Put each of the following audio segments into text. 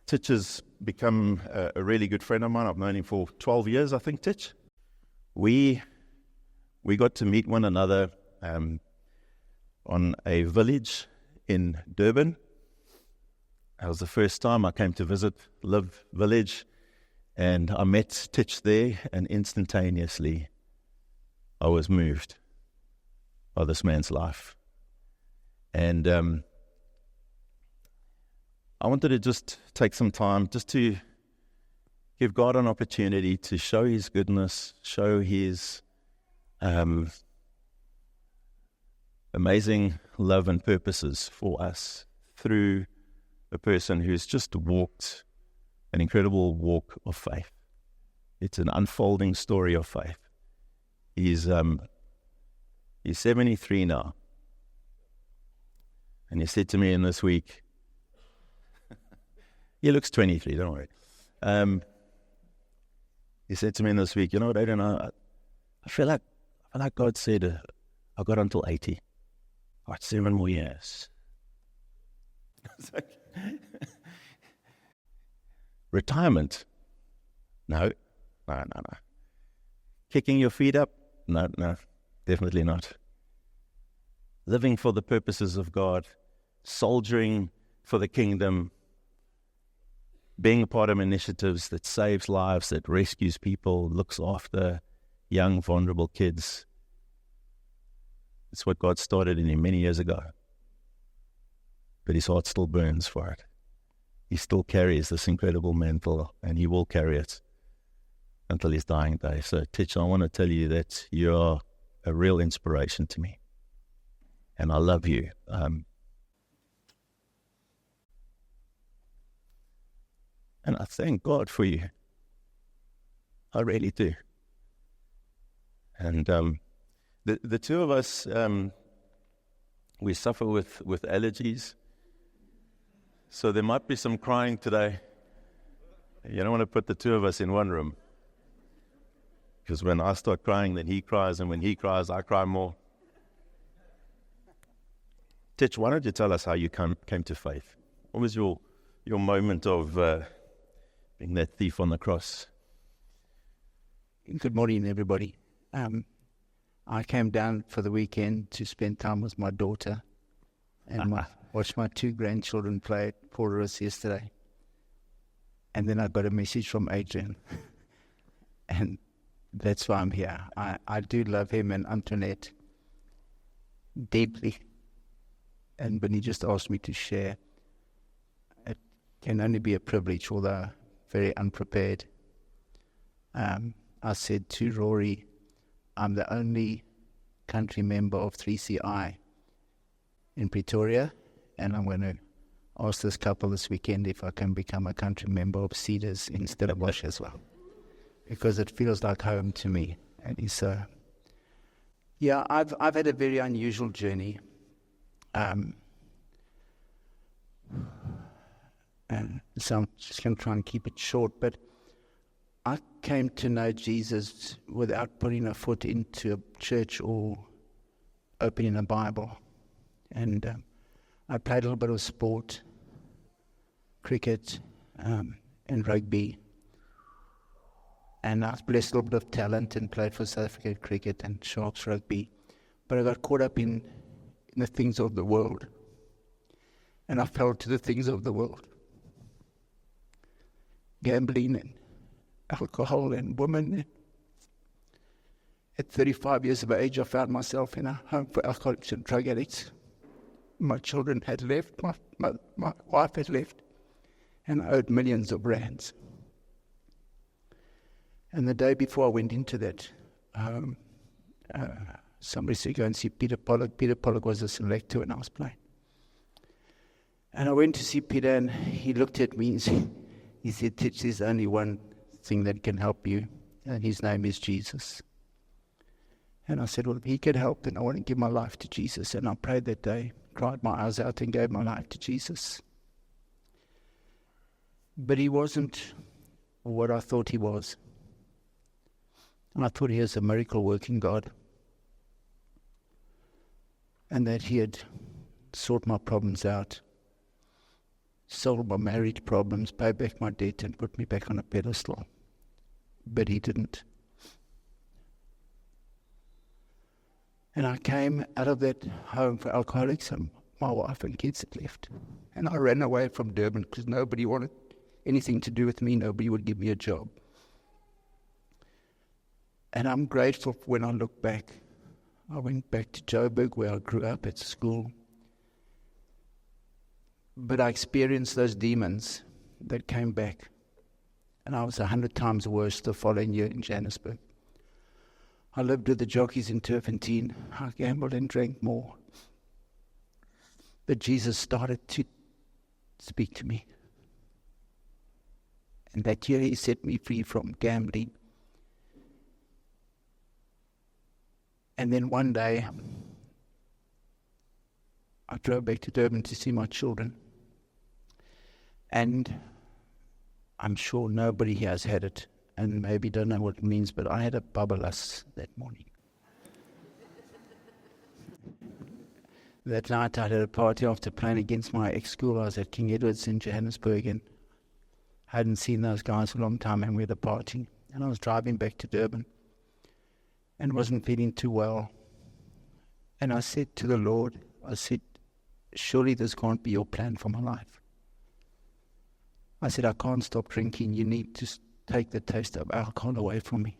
Titch has become a really good friend of mine. I've known him for 12 years, I think, Titch. We got to meet one another on a village in Durban. That was the first time I came to visit Live Village, and I met Titch there, and instantaneously I was moved by this man's life. And I wanted to just take some time just to give God an opportunity to show His goodness, show His amazing love and purposes for us through a person who's just walked an incredible walk of faith. It's an unfolding story of faith. He's 73 now. And he said to me in this week, he looks 23, don't worry. He said to me in this week, you know what, Adrian, I feel like God said I got until 80. I got 7 more years. Retirement? No. Kicking your feet up? No, definitely not. Living for the purposes of God, soldiering for the kingdom, being a part of initiatives that saves lives, that rescues people, looks after young, vulnerable kids. It's what God started in him many years ago. But his heart still burns for it. He still carries this incredible mantle, and he will carry it until his dying day. So, Titch, I want to tell you that you are a real inspiration to me. And I love you. And I thank God for you. I really do. And the two of us, we suffer with allergies. So there might be some crying today. You don't want to put the two of us in one room. Because when I start crying, then he cries. And when he cries, I cry more. Titch, why don't you tell us how you came to faith? What was your moment of being that thief on the cross? Good morning, everybody. I came down for the weekend to spend time with my daughter and watched my 2 grandchildren play at Porterus yesterday. And then I got a message from Adrian. And that's why I'm here. I do love him and Antoinette deeply. And when he just asked me to share, it can only be a privilege, although very unprepared. I said to Rory, I'm the only country member of 3CI in Pretoria, and I'm going to ask this couple this weekend if I can become a country member of Cedars in Stellenbosch as well, because it feels like home to me. And so, yeah, I've had a very unusual journey. And so I'm just going to try and keep it short, but I came to know Jesus without putting a foot into a church or opening a Bible. And I played a little bit of sport, cricket, and rugby. And I was blessed with a little bit of talent and played for South Africa cricket and Sharks rugby. But I got caught up in the things of the world. And I fell to the things of the world. Gambling and alcohol and women. At 35 years of age, I found myself in a home for alcoholics and drug addicts. My children had left, my wife had left, and I owed millions of rands. And the day before I went into that, somebody said, go and see Peter Pollock. Peter Pollock was a selector when I was playing. And I went to see Peter, and he looked at me and he said, Titch, there's only one thing that can help you, and his name is Jesus. And I said, well, if he can help, then I want to give my life to Jesus. And I prayed that day, cried my eyes out, and gave my life to Jesus. But he wasn't what I thought he was. And I thought he was a miracle-working God. And that he had sorted my problems out. solve my marriage problems, pay back my debt, and put me back on a pedestal. But he didn't. And I came out of that home for alcoholics, and my wife and kids had left. And I ran away from Durban because nobody wanted anything to do with me. Nobody would give me a job. And I'm grateful when I look back. I went back to Joburg where I grew up at school. But I experienced those demons that came back. And I was 100 times worse the following year in Johannesburg. I lived with the jockeys in Turpentine. I gambled and drank more. But Jesus started to speak to me. And that year he set me free from gambling. And then one day, I drove back to Durban to see my children. And I'm sure nobody here has had it, and maybe don't know what it means, but I had a babalas that morning. That night I had a party after playing against my ex-school. I was at King Edward's in Johannesburg, and I hadn't seen those guys for a long time, and we had a party. And I was driving back to Durban and wasn't feeling too well. And I said to the Lord, I said, surely this can't be your plan for my life. I said, I can't stop drinking. You need to take the taste of alcohol away from me.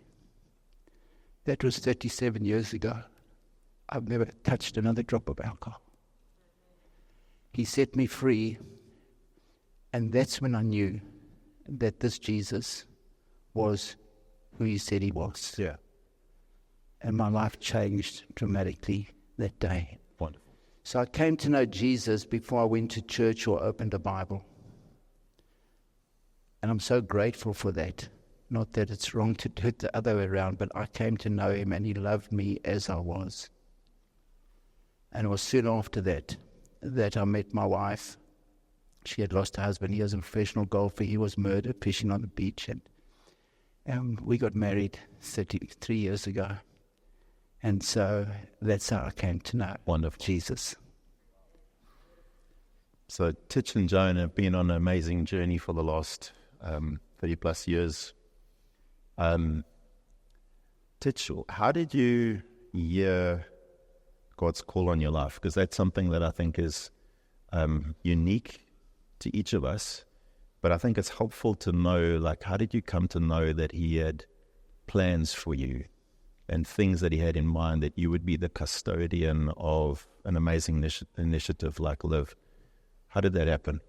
That was 37 years ago. I've never touched another drop of alcohol. He set me free, and that's when I knew that this Jesus was who he said he was. Yeah. And my life changed dramatically that day. Wonderful. So I came to know Jesus before I went to church or opened a Bible. And I'm so grateful for that. Not that it's wrong to do it the other way around, but I came to know him and he loved me as I was. And it was soon after that I met my wife. She had lost her husband. He was a professional golfer. He was murdered fishing on the beach. And we got married 33 years ago. And so that's how I came to know Wonderful. Jesus. So Titch and Joan have been on an amazing journey for the last 30 plus years. Titch, how did you hear God's call on your life? Because that's something that I think is unique to each of us. But I think it's helpful to know, like, how did you come to know that he had plans for you and things that he had in mind, that you would be the custodian of an amazing initiative like Live? How did that happen?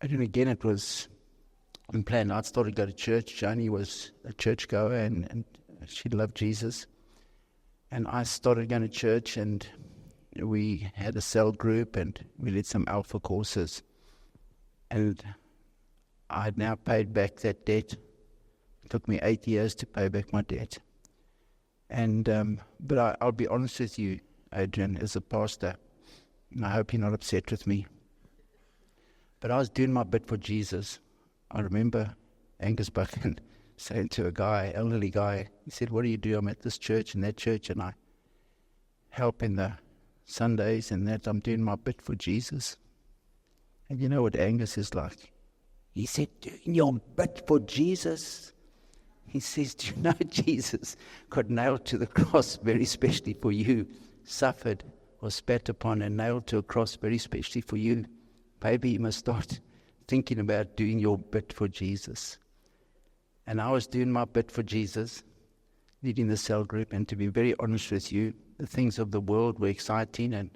And again, it was unplanned. I started to go to church. Joni was a churchgoer and she loved Jesus. And I started going to church, and we had a cell group and we did some alpha courses. And I'd now paid back that debt. It took me 8 years to pay back my debt. And but I'll be honest with you, Adrian, as a pastor, and I hope you're not upset with me, but I was doing my bit for Jesus. I remember Angus Buchan saying to a guy, elderly guy, he said, what do you do? I'm at this church and that church, and I help in the Sundays and that. I'm doing my bit for Jesus. And you know what Angus is like? He said, doing your bit for Jesus? He says, do you know Jesus got nailed to the cross very specially for you, suffered, was spat upon and nailed to a cross very specially for you. Maybe you must start thinking about doing your bit for Jesus. And I was doing my bit for Jesus, leading the cell group, and to be very honest with you, the things of the world were exciting and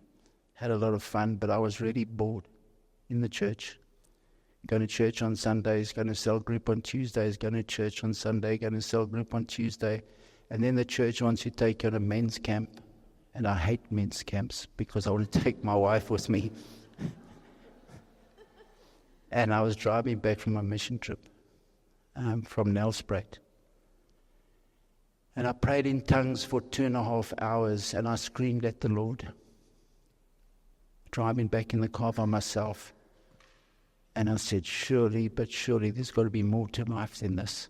had a lot of fun, but I was really bored in the church. Going to church on Sundays, going to cell group on Tuesdays, going to church on Sunday, going to cell group on Tuesday. And then the church wants you to take you on a men's camp. And I hate men's camps because I want to take my wife with me. And I was driving back from my mission trip from Nelspruit. And I prayed in tongues for 2.5 hours, and I screamed at the Lord. Driving back in the car by myself. And I said, surely, but surely, there's got to be more to life than this.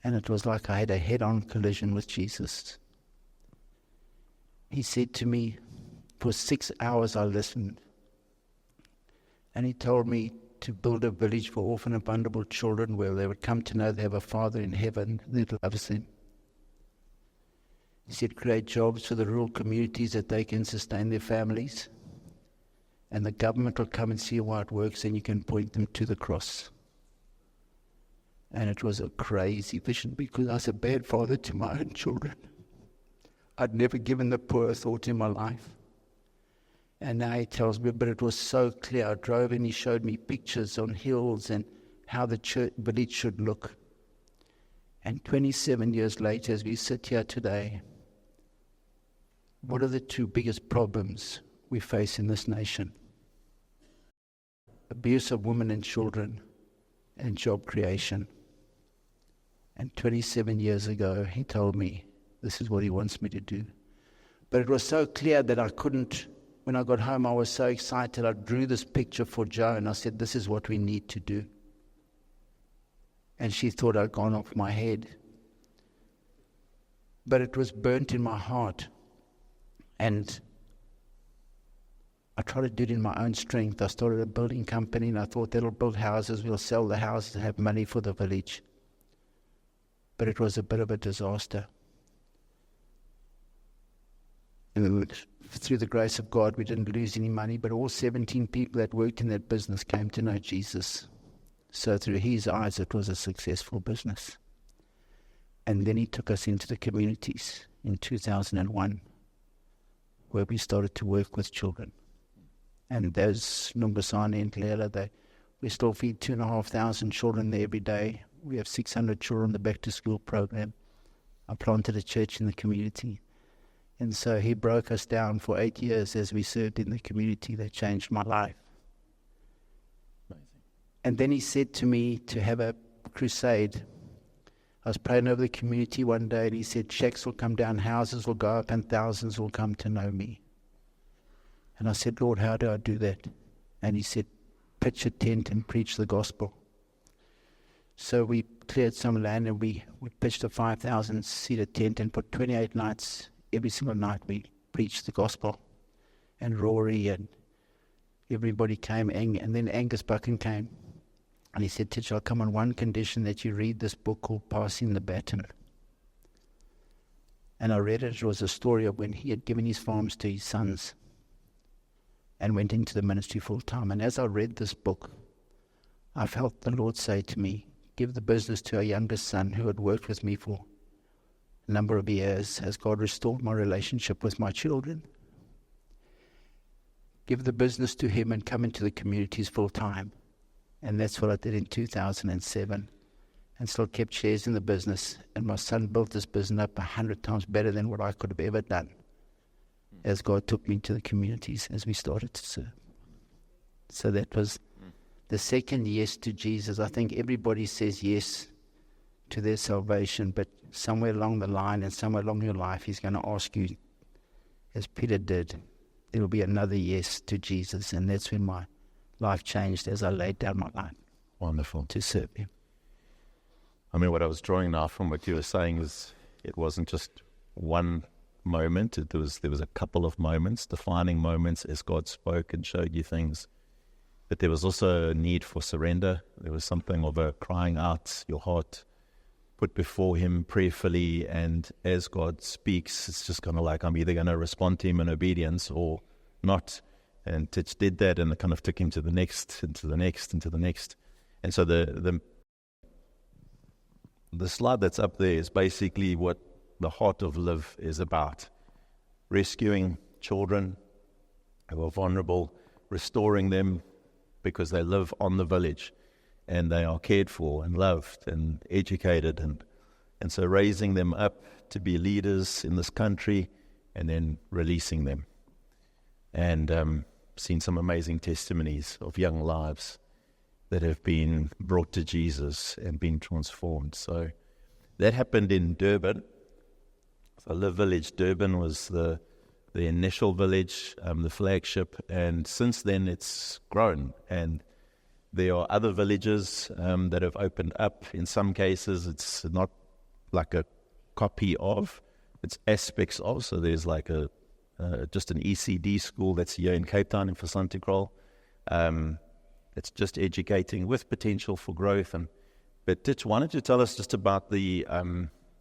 And it was like I had a head-on collision with Jesus. He said to me, for 6 hours I listened. And he told me to build a village for orphan and vulnerable children where they would come to know they have a Father in heaven that loves them. He said, create jobs for the rural communities that they can sustain their families. And the government will come and see how it works, and you can point them to the cross. And it was a crazy vision because I was a bad father to my own children. I'd never given the poor a thought in my life. And now he tells me, but it was so clear. I drove and he showed me pictures on hills and how the church village should look. And 27 years later, as we sit here today, what are the two biggest problems we face in this nation? Abuse of women and children and job creation. And 27 years ago, he told me this is what he wants me to do. But it was so clear that I couldn't. When I got home, I was so excited. I drew this picture for Jo, and I said, this is what we need to do. And she thought I'd gone off my head. But it was burnt in my heart. And I tried to do it in my own strength. I started a building company, and I thought that'll build houses. We'll sell the houses and have money for the village. But it was a bit of a disaster. And through the grace of God, we didn't lose any money, but all 17 people that worked in that business came to know Jesus. So through his eyes, it was a successful business. And then he took us into the communities in 2001, where we started to work with children. And there's Numbasani and Leela, we still feed 2,500 children there every day. We have 600 children in the back-to-school program. I planted a church in the community. And so he broke us down for 8 years as we served in the community. That changed my life. Amazing. And then he said to me to have a crusade. I was praying over the community one day, and he said, shacks will come down, houses will go up, and thousands will come to know me. And I said, Lord, how do I do that? And he said, pitch a tent and preach the gospel. So we cleared some land, and we pitched a 5,000-seater tent, and for 28 nights, every single night we preached the gospel. And Rory and everybody came, and then Angus Buchan came. And he said, Titch, I'll come on one condition, that you read this book called Passing the Baton. And I read it. It was a story of when he had given his farms to his sons and went into the ministry full time. And as I read this book, I felt the Lord say to me, give the business to our youngest son who had worked with me for a number of years as God restored my relationship with my children. Give the business to him and come into the communities full time. And that's what I did in 2007, and still kept shares in the business. And my son built this business up 100 times better than what I could have ever done, as God took me to the communities as we started to serve. So that was the second yes to Jesus. I think everybody says yes to their salvation, but somewhere along the line and somewhere along your life, he's going to ask you, as Peter did, there will be another yes to Jesus. And that's when my life changed, as I laid down my life. Wonderful. To serve him. I mean, what I was drawing now from what you were saying is it wasn't just one moment. There was a couple of moments, defining moments, as God spoke and showed you things. But there was also a need for surrender. There was something of a crying out, your heart put before him prayerfully, and as God speaks, it's just kind of like, I'm either going to respond to him in obedience or not. And Titch did that, and it kind of took him to the next, and to the next, and to the next. And so the slide that's up there is basically what the heart of Live is about. Rescuing children who are vulnerable, restoring them because they live on the village and they are cared for and loved and educated. And so raising them up to be leaders in this country and then releasing them. And seen some amazing testimonies of young lives that have been brought to Jesus and been transformed. So that happened in Durban. So Live Village Durban was the initial village, the flagship, and since then it's grown. And there are other villages that have opened up. In some cases, it's not like a copy of, it's aspects of. So there's like just an ECD school that's here in Cape Town in Fasantikral. it's just educating with potential for growth. But Titch, why don't you tell us just about the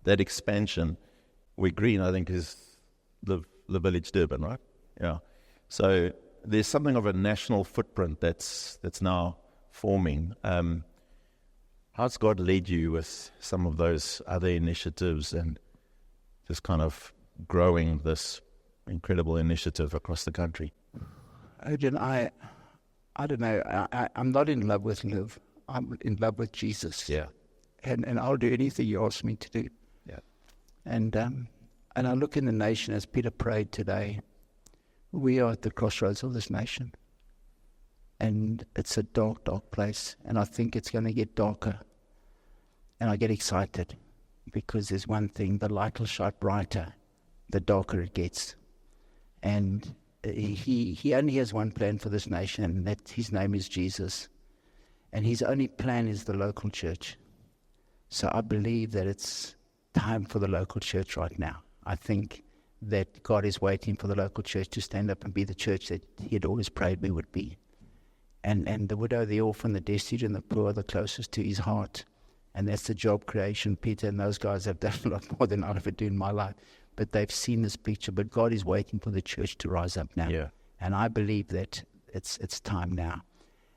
that expansion where Green, I think, is the village Durban, right? Yeah. So there's something of a national footprint that's now forming. How's God led you with some of those other initiatives and just kind of growing this incredible initiative across the country? Adrian, I don't know. I'm not in love with Liv. I'm in love with Jesus. Yeah. And I'll do anything you ask me to do. Yeah. And I look in the nation as Peter prayed today. We are at the crossroads of this nation. And it's a dark, dark place. And I think it's going to get darker. And I get excited because there's one thing, the light will shine brighter the darker it gets. And he only has one plan for this nation, and that his name is Jesus. And his only plan is the local church. So I believe that it's time for the local church right now. I think that God is waiting for the local church to stand up and be the church that he had always prayed we would be. And the widow, the orphan, the destitute, and the poor are the closest to his heart. And that's the job creation. Peter and those guys have done a lot more than I'll ever do in my life. But they've seen this picture. But God is waiting for the church to rise up now. Yeah. And I believe that it's time now.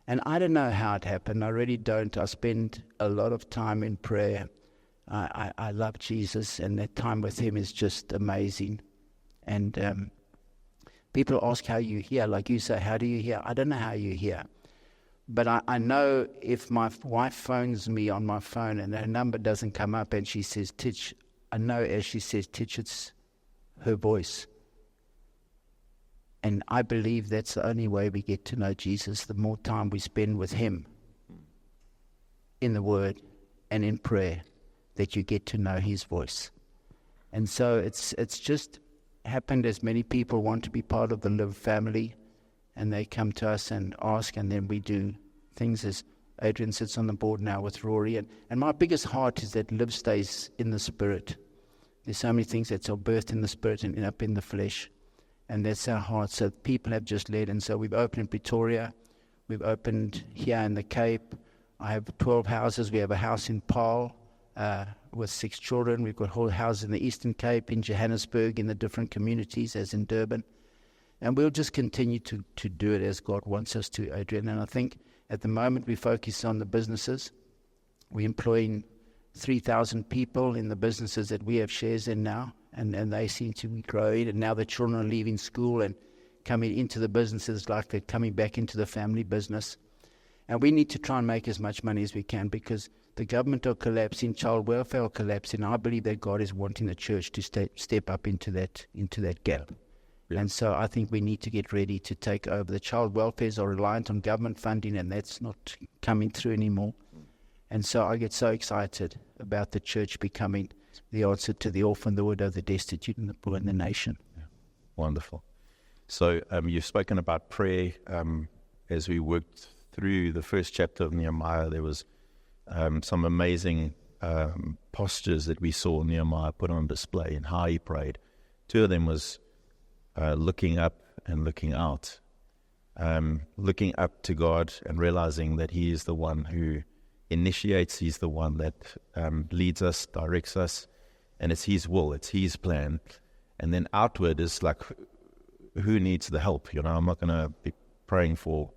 And I don't know how it happened. I really don't. I spend a lot of time in prayer. I love Jesus, and that time with him is just amazing. And people ask how you hear. Like you say, how do you hear? I don't know how you hear. But I know if my wife phones me on my phone and her number doesn't come up and she says, Titch, I know as she says, Titch, it's her voice. And I believe that's the only way we get to know Jesus, the more time we spend with him in the Word and in prayer, that you get to know his voice. And so it's just happened as many people want to be part of the Live family, and they come to us and ask, and then we do things as Adrian sits on the board now with Rory. And my biggest heart is that Live stays in the Spirit. There's so many things that are birthed in the Spirit and end up in the flesh. And that's our heart. So people have just led. And so we've opened in Pretoria. We've opened here in the Cape. I have 12 houses. We have a house in Paarl with 6 children. We've got whole houses in the Eastern Cape, in Johannesburg, in the different communities as in Durban. And we'll just continue to do it as God wants us to, Adrian. And I think at the moment we focus on the businesses. We're employing 3,000 people in the businesses that we have shares in now. And they seem to be growing. And now the children are leaving school and coming into the businesses like they're coming back into the family business. And we need to try and make as much money as we can because the government are collapsing, child welfare are collapsing. I believe that God is wanting the church to step up into that gap. Yeah. And so I think we need to get ready to take over. The child welfares are reliant on government funding, and that's not coming through anymore. And so I get so excited about the church becoming the answer to the orphan, the widow, the destitute, and the poor in the nation. Yeah. Wonderful. So you've spoken about prayer. As we worked through the first chapter of Nehemiah, there was some amazing postures that we saw Nehemiah put on display and how he prayed. 2 of them was looking up and looking out. Looking up to God and realizing that he is the one who initiates, he's the one that leads us, directs us, and it's his will, it's his plan. And then outward is like, who needs the help? I'm not going to be praying for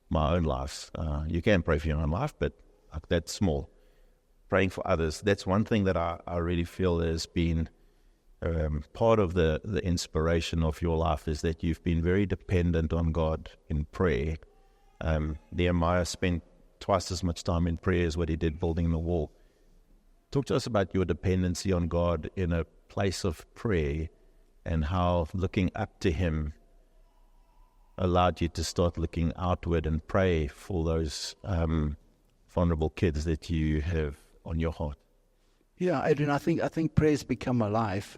my own life. You can pray for your own life, but that's small. Praying for others, that's one thing that I really feel has been part of the inspiration of your life, is that you've been very dependent on God in prayer. Nehemiah spent twice as much time in prayer as what he did building the wall. Talk to us about your dependency on God in a place of prayer and how looking up to him allowed you to start looking outward and pray for those vulnerable kids that you have on your heart. Yeah, Adrian, I think prayer's become my life.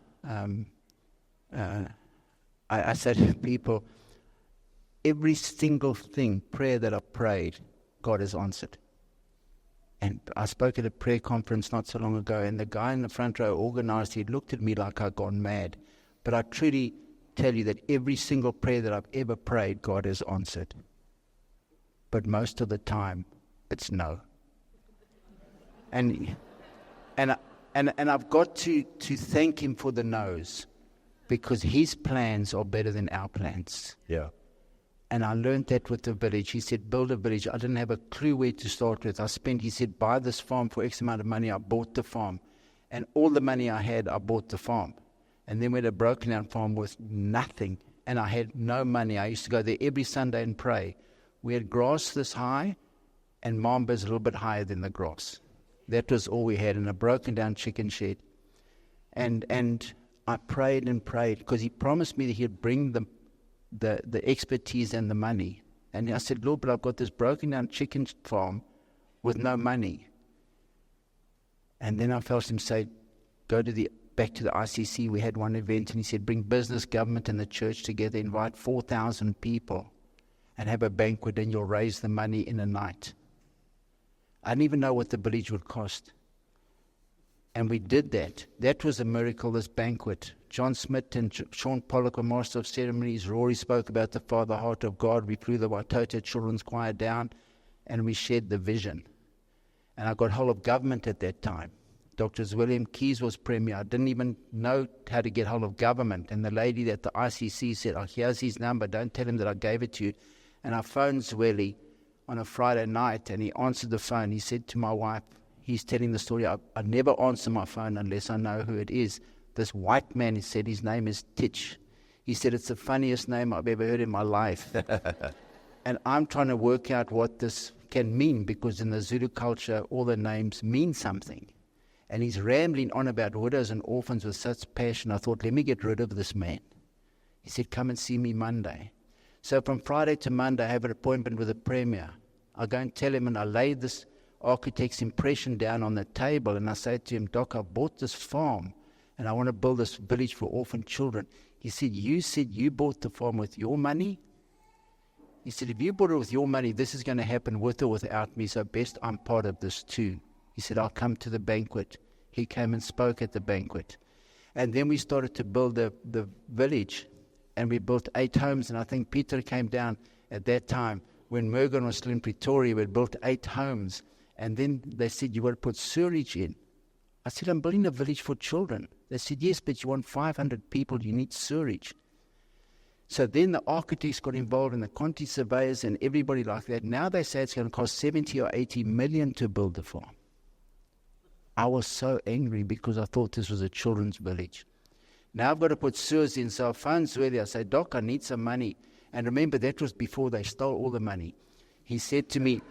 I said to people, every single prayer that I prayed, God has answered. And I spoke at a prayer conference not so long ago, and the guy in the front row organized, he looked at me like I'd gone mad. But I truly tell you that every single prayer that I've ever prayed, God has answered. but most of the time, it's no. And I've got to thank him for the no's, because his plans are better than our plans. Yeah. And I learned that with the village. He said, build a village. I didn't have a clue where to start with. He said, buy this farm for X amount of money. I bought the farm. And all the money I had, I bought the farm. And then we had a broken down farm with nothing. And I had no money. I used to go there every Sunday and pray. We had grass this high, and mambas a little bit higher than the grass. That was all we had, in a broken down chicken shed. And I prayed and prayed, because he promised me that he'd bring the expertise and the money. And I said, Lord, but I've got this broken down chicken farm with no money. And then I felt him say, go back to the ICC. We had one event, and he said, bring business, government, and the church together, invite 4,000 people, and have a banquet, and you'll raise the money in a night. I didn't even know what the village would cost. And we did that. That was a miracle, this banquet. John Smith and Sean Pollock were master of ceremonies. Rory spoke about the Father Heart of God. We flew the Waitoto Children's Choir down, and we shared the vision. And I got hold of government at that time. Dr. William Keys was premier. I didn't even know how to get hold of government. And the lady at the ICC said, oh, here's his number. Don't tell him that I gave it to you. And I phoned Zweli on a Friday night, and he answered the phone. He said to my wife, he's telling the story, I never answer my phone unless I know who it is. This white man, he said, his name is Titch. He said, it's the funniest name I've ever heard in my life. And I'm trying to work out what this can mean, because in the Zulu culture, all the names mean something. And he's rambling on about widows and orphans with such passion. I thought, let me get rid of this man. He said, come and see me Monday. So from Friday to Monday, I have an appointment with the premier. I go and tell him, and I lay this architect's impression down on the table, and I say to him, Doc, I bought this farm, and I want to build this village for orphan children. He said you bought the farm with your money? He said, if you bought it with your money, this is going to happen with or without me, so best I'm part of this too. He said, I'll come to the banquet. He came and spoke at the banquet. And then we started to build the village, and we built 8 homes, and I think Peter came down at that time. When Mergon was still in Pretoria, we had built 8 homes. And then they said, you got to put sewerage in. I said, I'm building a village for children. They said, yes, but you want 500 people, you need sewerage. So then the architects got involved, and the quantity surveyors and everybody like that. Now they say it's going to cost 70 or 80 million to build the farm. I was so angry, because I thought this was a children's village. Now I've got to put sewers in. So I phoned Zweli. I said, Doc, I need some money. And remember, that was before they stole all the money. He said to me,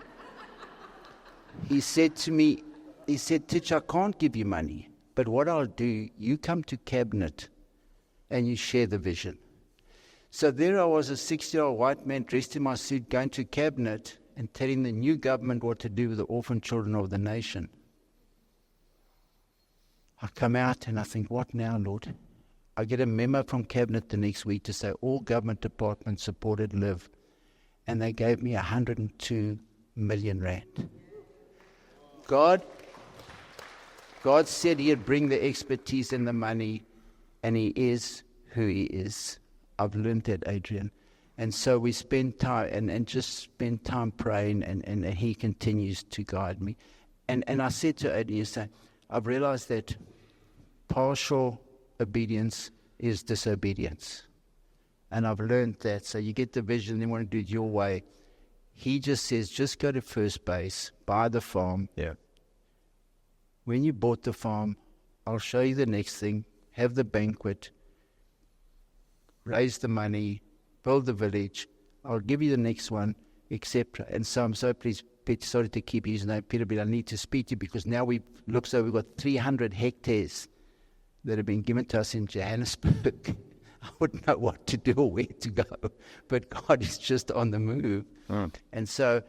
Titch, I can't give you money, but what I'll do, you come to cabinet and you share the vision. So there I was, a 60-year-old white man dressed in my suit, going to cabinet and telling the new government what to do with the orphan children of the nation. I come out and I think, what now, Lord? I get a memo from cabinet the next week to say all government departments supported Live, and they gave me 102 million rand. God said he'd bring the expertise and the money, and he is who he is. I've learned that, Adrian. And so we spend time and just spend time praying, and he continues to guide me. And I said to Adrian, I've realized that partial obedience is disobedience. And I've learned that. So you get the vision, then want to do it your way. He just says, just go to first base, buy the farm. Yeah. When you bought the farm, I'll show you the next thing. Have the banquet, raise the money, build the village. I'll give you the next one, etc. And so I'm so pleased. Peter started to keep his name, Peter, but I need to speak to you, because now we've got 300 hectares that have been given to us in Johannesburg. I wouldn't know what to do or where to go, but God is just on the move. And so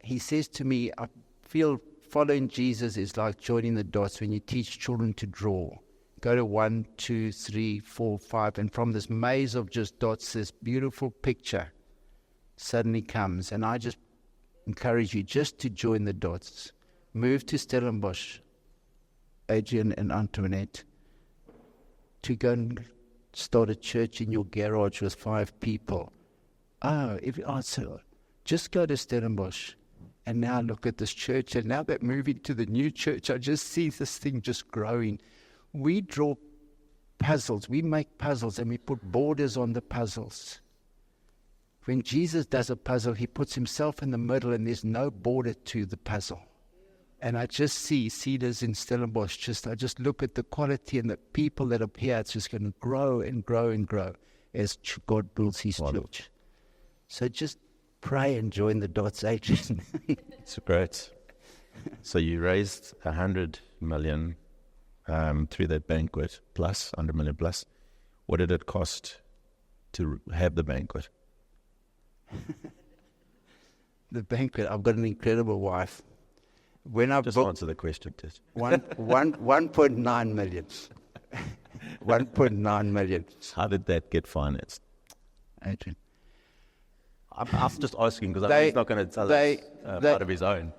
he says to me, I feel following Jesus is like joining the dots when you teach children to draw. Go to 1, 2, 3, 4, 5, and from this maze of just dots, this beautiful picture suddenly comes. And I just encourage you just to join the dots. Move to Stellenbosch, Adrian and Antoinette, to go and start a church in your garage with 5 people. So just go to Stellenbosch. And now look at this church. And now that moving to the new church, I just see this thing just growing. We draw puzzles. We make puzzles and we put borders on the puzzles. When Jesus does a puzzle, he puts himself in the middle and there's no border to the puzzle. And I just see Cedars in Stellenbosch. I just look at the quality and the people that are here. It's just going to grow and grow and grow as God builds his church. So just pray and join the dots, Adrian. It's great. So you raised 100 million through that banquet, plus 100 million plus. What did it cost to have the banquet? The banquet, I've got an incredible wife. When I just answer the question, Tish. 1.9 million. 1.9 million. How did that get financed? Adrian. I'm just asking because he's not going to tell us out of his own.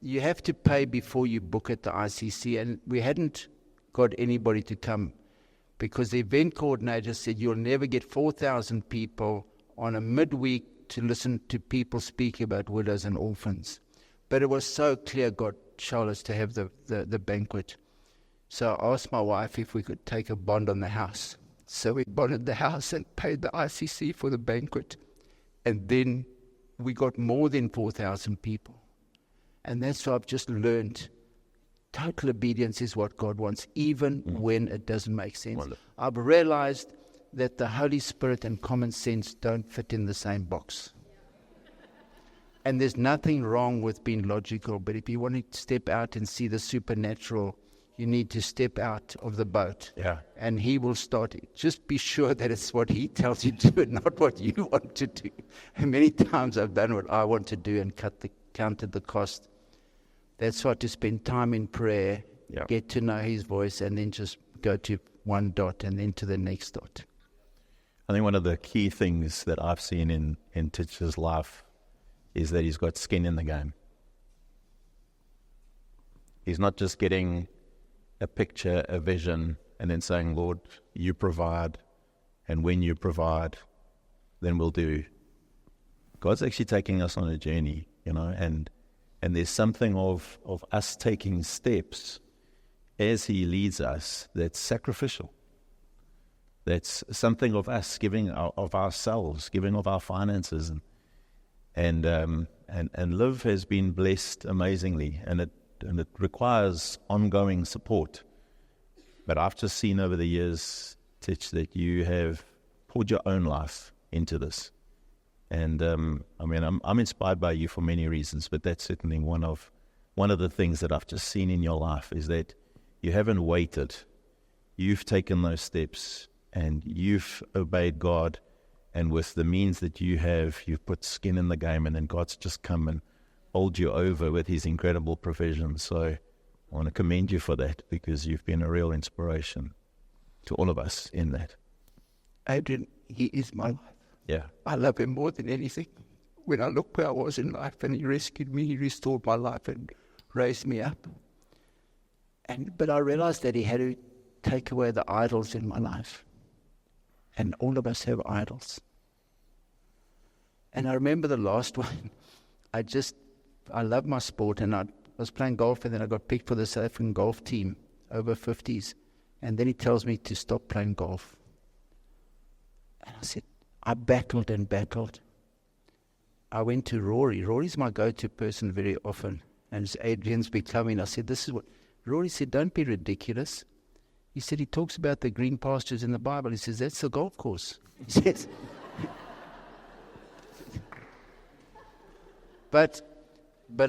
You have to pay before you book at the ICC, and we hadn't got anybody to come because the event coordinator said you'll never get 4,000 people on a midweek to listen to people speak about widows and orphans. But it was so clear God showed us to have the banquet. So I asked my wife if we could take a bond on the house. So we bonded the house and paid the ICC for the banquet. And then we got more than 4,000 people. And that's what I've just learned. Total obedience is what God wants, even when it doesn't make sense. Wonderful. I've realized that the Holy Spirit and common sense don't fit in the same box. And there's nothing wrong with being logical, but if you want to step out and see the supernatural, you need to step out of the boat. Yeah. And he will start. Just be sure that it's what he tells you to do and not what you want to do. And many times I've done what I want to do and counted the cost. That's why to spend time in prayer, get to know his voice, and then just go to one dot and then to the next dot. I think one of the key things that I've seen in Titch's life is that he's got skin in the game. He's not just getting a picture, a vision, and then saying, Lord, you provide, and when you provide, then we'll do. God's actually taking us on a journey, and there's something of us taking steps as he leads us that's sacrificial. That's something of us giving of ourselves, giving of our finances, and Liv has been blessed amazingly, and it requires ongoing support. But I've just seen over the years, Titch, that you have poured your own life into this. And I'm inspired by you for many reasons, but that's certainly one of the things that I've just seen in your life is that you haven't waited. You've taken those steps and you've obeyed God, and with the means that you have, you've put skin in the game, and then God's just come and hold you over with his incredible provision. So I want to commend you for that, because you've been a real inspiration to all of us in that. Adrian, he is my life. Yeah. I love him more than anything. When I look where I was in life and he rescued me, he restored my life and raised me up. But I realized that he had to take away the idols in my life. And all of us have idols. And I remember the last one. I love my sport, and I was playing golf, and then I got picked for the South African golf team, over 50s. And then he tells me to stop playing golf. And I said, I battled and battled. I went to Rory. Rory's my go-to person very often. And as Adrian's becoming, I said, this is what... Rory said, don't be ridiculous. He said, he talks about the green pastures in the Bible. He says, that's the golf course. He says... But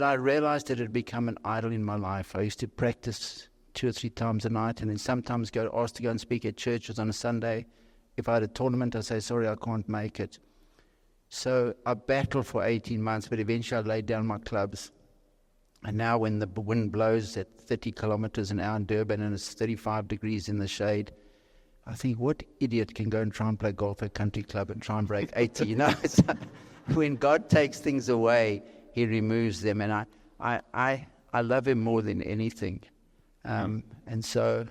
I realized that it had become an idol in my life. I used to practice 2 or 3 times a night, and then sometimes asked to go and speak at churches on a Sunday. If I had a tournament, I'd say, sorry, I can't make it. So I battled for 18 months, but eventually I laid down my clubs. And now when the wind blows at 30 kilometers an hour in Durban and it's 35 degrees in the shade, I think, what idiot can go and try and play golf at a country club and try and break 80? So when God takes things away, he removes them. And I love him more than anything. And so,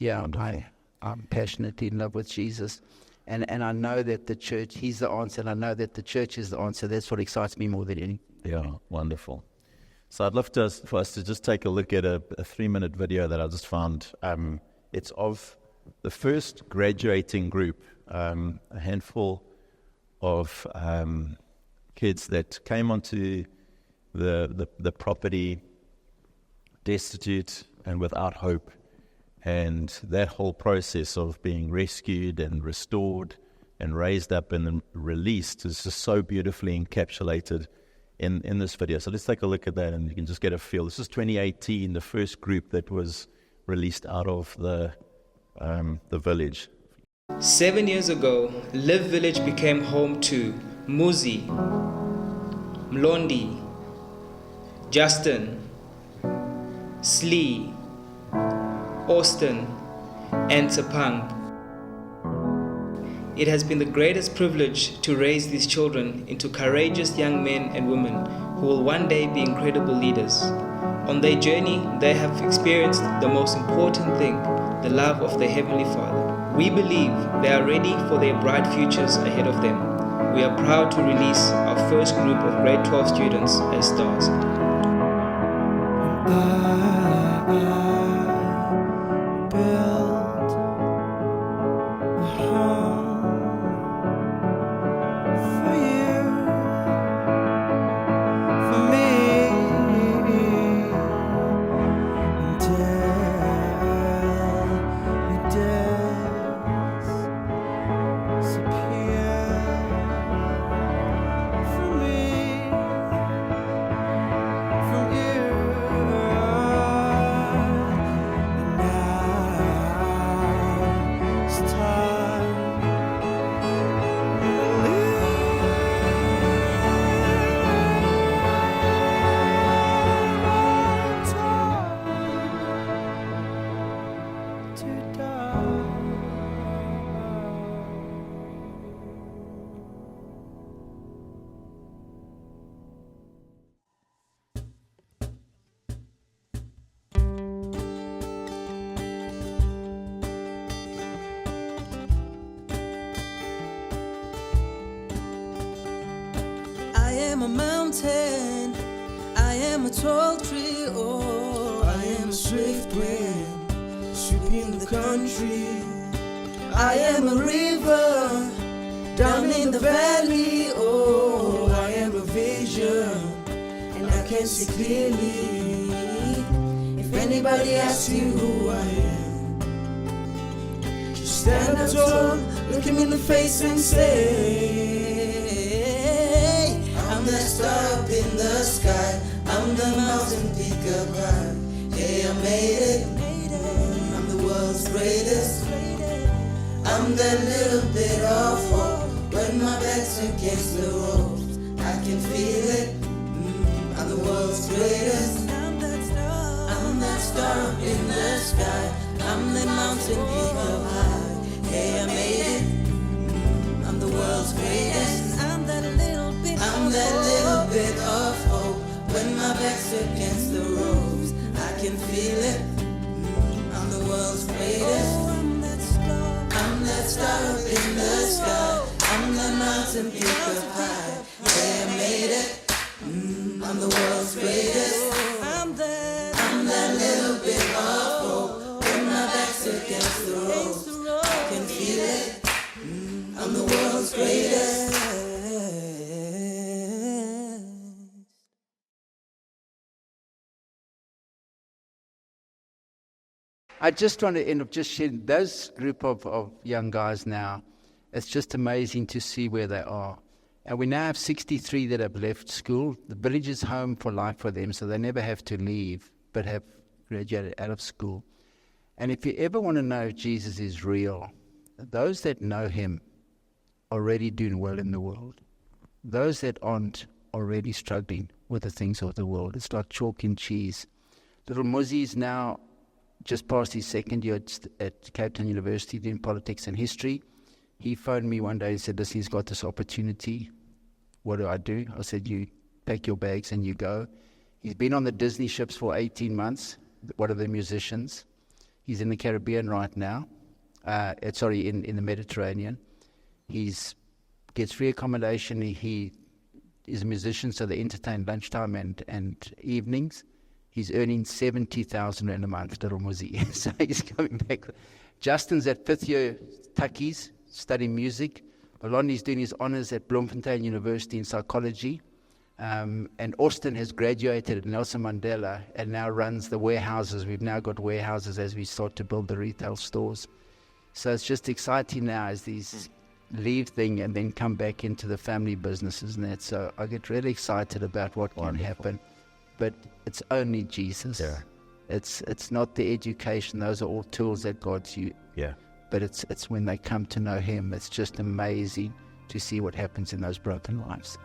I'm passionately in love with Jesus. And I know that the church, he's the answer, and I know that the church is the answer. That's what excites me more than anything. Yeah, wonderful. So I'd love for us to just take a look at a 3-minute video that I just found. It's of the first graduating group, a handful of kids that came onto the property destitute and without hope. And that whole process of being rescued and restored and raised up and then released is just so beautifully encapsulated in this video. So let's take a look at that and you can just get a feel. This is 2018, the first group that was released out of the village. 7 years ago, Live Village became home to Muzi, Mlondi, Justin, Slee, Austin, and Tsepang. It has been the greatest privilege to raise these children into courageous young men and women who will one day be incredible leaders. On their journey, they have experienced the most important thing, the love of their Heavenly Father. We believe they are ready for their bright futures ahead of them. We are proud to release our first group of grade 12 students as stars. I am a mountain, I am a tall tree, oh, I am a swift wind, sweeping the country. I am a river, down in the valley, oh, I am a vision, and I can see clearly. If anybody asks you who I am, just stand up tall, look him in the face and say, I'm the star up in the sky, I'm the mountain peak up high. Hey, I made it, I'm the world's greatest. I'm that little bit of hope when my back's against the ropes. I can feel it, I'm the world's greatest. I'm that star up in the sky, I'm the mountain peak up high. Hey, I made it, I'm the world's greatest. I'm that little bit of hope when my back's against the ropes. I can feel it, I'm the world's greatest. I'm that star up in the sky, I'm the mountain peak up high. Yeah, I made it, I'm the world's greatest. I'm that little bit of hope when my back's against the ropes. I can feel it, I'm the world's greatest. I just want to end up just sharing those group of young guys now. It's just amazing to see where they are. And we now have 63 that have left school. The village is home for life for them, so they never have to leave, but have graduated out of school. And if you ever want to know if Jesus is real, those that know him are already doing well in the world. Those that aren't already struggling with the things of the world. It's like chalk and cheese. Little Muzi is now just passed his second year at Cape Town University doing politics and history. He phoned me one day and said, listen, he's got this opportunity. What do? I said, you pack your bags and you go. He's been on the Disney ships for 18 months, one of the musicians. He's in the Caribbean right now, in the Mediterranean. He's gets free accommodation. He is a musician, so they entertain lunchtime and evenings. He's earning 70,000 rand a month, little Muzi. So he's coming back. Justin's at 5th year Tukkies, studying music. Malondi's doing his honours at Bloemfontein University in psychology. And Austin has graduated at Nelson Mandela and now runs the warehouses. We've now got warehouses as we start to build the retail stores. So it's just exciting now as these leave thing and then come back into the family businesses and that. So I get really excited about what can happen. But it's only Jesus. Yeah. It's not the education. Those are all tools that God's used. Yeah. But it's when they come to know Him. It's just amazing to see what happens in those broken lives.